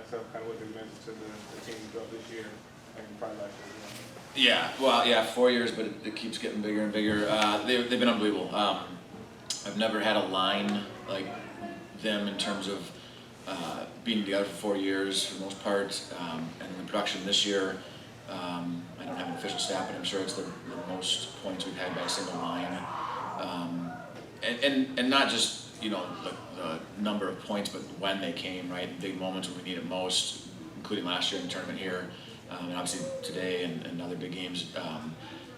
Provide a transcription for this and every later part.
itself, kind of what they meant to the team throughout this year and probably last year as well. Yeah, well, yeah, 4 years, but it keeps getting bigger and bigger. They've been unbelievable. I've never had a line like them in terms of being together for 4 years for the most part, and the production this year. I don't have an official stat, but I'm sure it's the most points we've had by a single line, and not just the number of points, but when they came, right? Big moments when we need it most, including last year in the tournament here. And obviously today and other big games,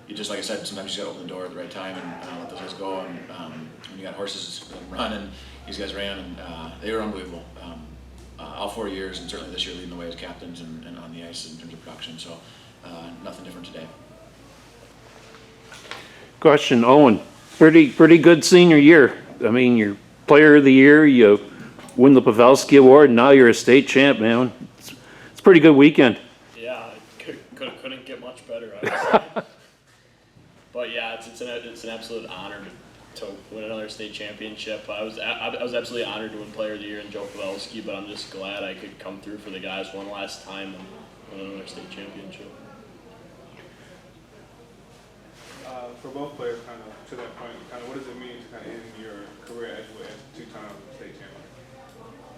you just, like I said, sometimes you got to open the door at the right time and let those guys go. And when you got horses running, these guys ran, and they were unbelievable. All 4 years, and certainly this year leading the way as captains and on the ice in terms of production. So nothing different today. Question, Owen. Pretty good senior year. I mean, you're player of the year. You win the Pavelski Award, and now you're a state champ, man. It's a pretty good weekend. Yeah, couldn't get much better, I would say. But yeah, it's an absolute honor to win another state championship. I was absolutely honored to win Player of the Year in Joe Pavelski, but I'm just glad I could come through for the guys one last time and win another state championship. For both players, kind of to that point, kind of what does it mean to kind of end your career at Edgewood as two-time state champion?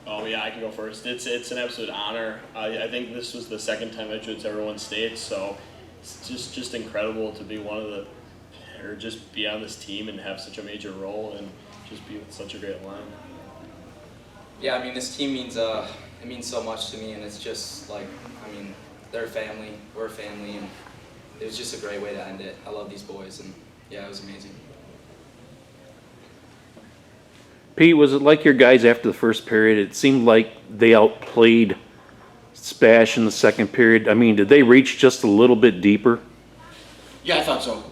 Oh yeah, I can go first. It's an absolute honor. I think this was the second time Edgewood's ever won state, so it's just incredible to be just be on this team and have such a major role and just be with such a great line. Yeah, I mean, this team means it means so much to me, and it's just like, I mean, they're family, we're family, and it was just a great way to end it. I love these boys, and yeah, it was amazing. Pete, was it like your guys after the first period? It seemed like they outplayed Spash in the second period. I mean, did they reach just a little bit deeper? Yeah, I thought so.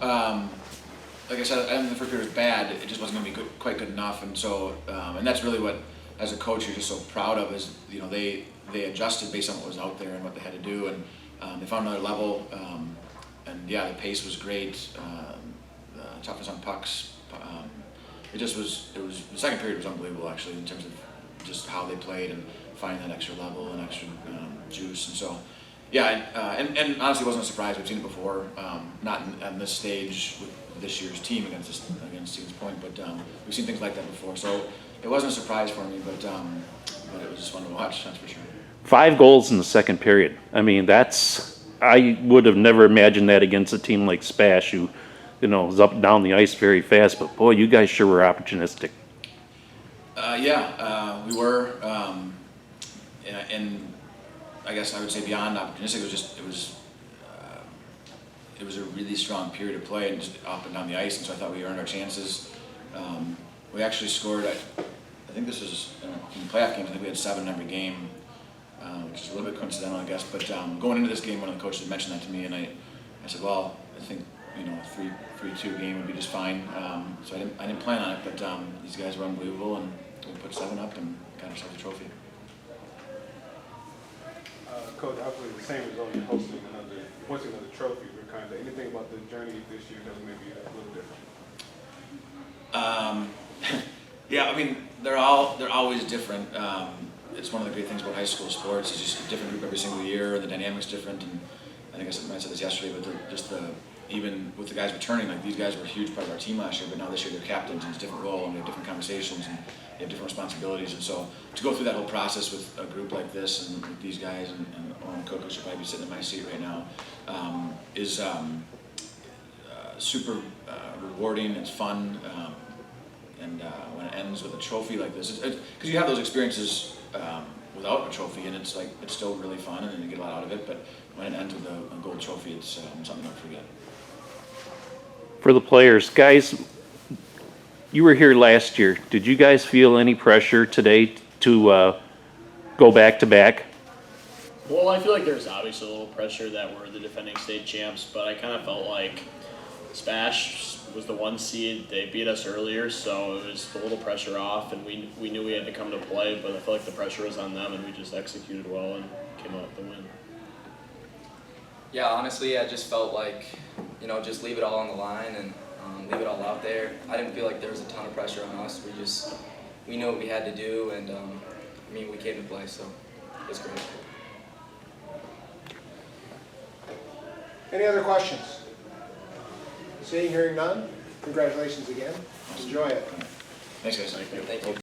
Like I said, I think the first period was bad. It just wasn't going to be quite good enough, and so and that's really what, as a coach, you're just so proud of is they adjusted based on what was out there and what they had to do, and they found another level. And yeah, the pace was great. The toughness on pucks. It was the second period was unbelievable actually in terms of just how they played and finding that extra level and extra juice, and so. Yeah, and honestly, it wasn't a surprise. We've seen it before, not on this stage with this year's team against Stevens Point, but we've seen things like that before. So it wasn't a surprise for me, but it was just fun to watch, that's for sure. 5 goals in the second period. I mean, I would have never imagined that against a team like Spash, who, is up and down the ice very fast. But boy, you guys sure were opportunistic. We were, and I guess I would say beyond opportunistic, it was a really strong period of play and just up and down the ice, and so I thought we earned our chances. We actually scored, I think this was in the playoff games, I think we had 7 every game, which is a little bit coincidental, I guess, but going into this game, one of the coaches had mentioned that to me, and I said, well, I think a 3-2 game would be just fine, so I didn't plan on it, but these guys were unbelievable, and we put 7 up and got ourselves a trophy. Coach, obviously the same result, you're hosting another trophy. We're kind of anything about the journey this year that was maybe a little different? Yeah, I mean they're always different. It's one of the great things about high school sports. It's just a different group every single year, and the dynamic's different. And I think I said this yesterday, but even with the guys returning, like these guys were a huge part of our team last year, but now this year they're captains, and it's a different role, and we have different conversations, and they have different responsibilities. And so to go through that whole process with a group like this and with these guys, and Owen Coco should probably be sitting in my seat right now, is super rewarding. It's fun, and when it ends with a trophy like this, because you have those experiences without a trophy, and it's still really fun, and you get a lot out of it. But when it ends with a gold trophy, it's something not forget. For the players, guys, you were here last year. Did you guys feel any pressure today to go back to back? Well, I feel like there's obviously a little pressure that we're the defending state champs, but I kind of felt like Spash was the 1 seed. They beat us earlier, so it was a little pressure off, and we knew we had to come to play, but I feel like the pressure was on them, and we just executed well and came out with the win. Yeah, honestly, I just felt like, just leave it all on the line and leave it all out there. I didn't feel like there was a ton of pressure on us. We knew what we had to do, and we came to play, so it was great. Any other questions? Seeing, hearing none, congratulations again. Enjoy it. Thanks, guys. Thank you.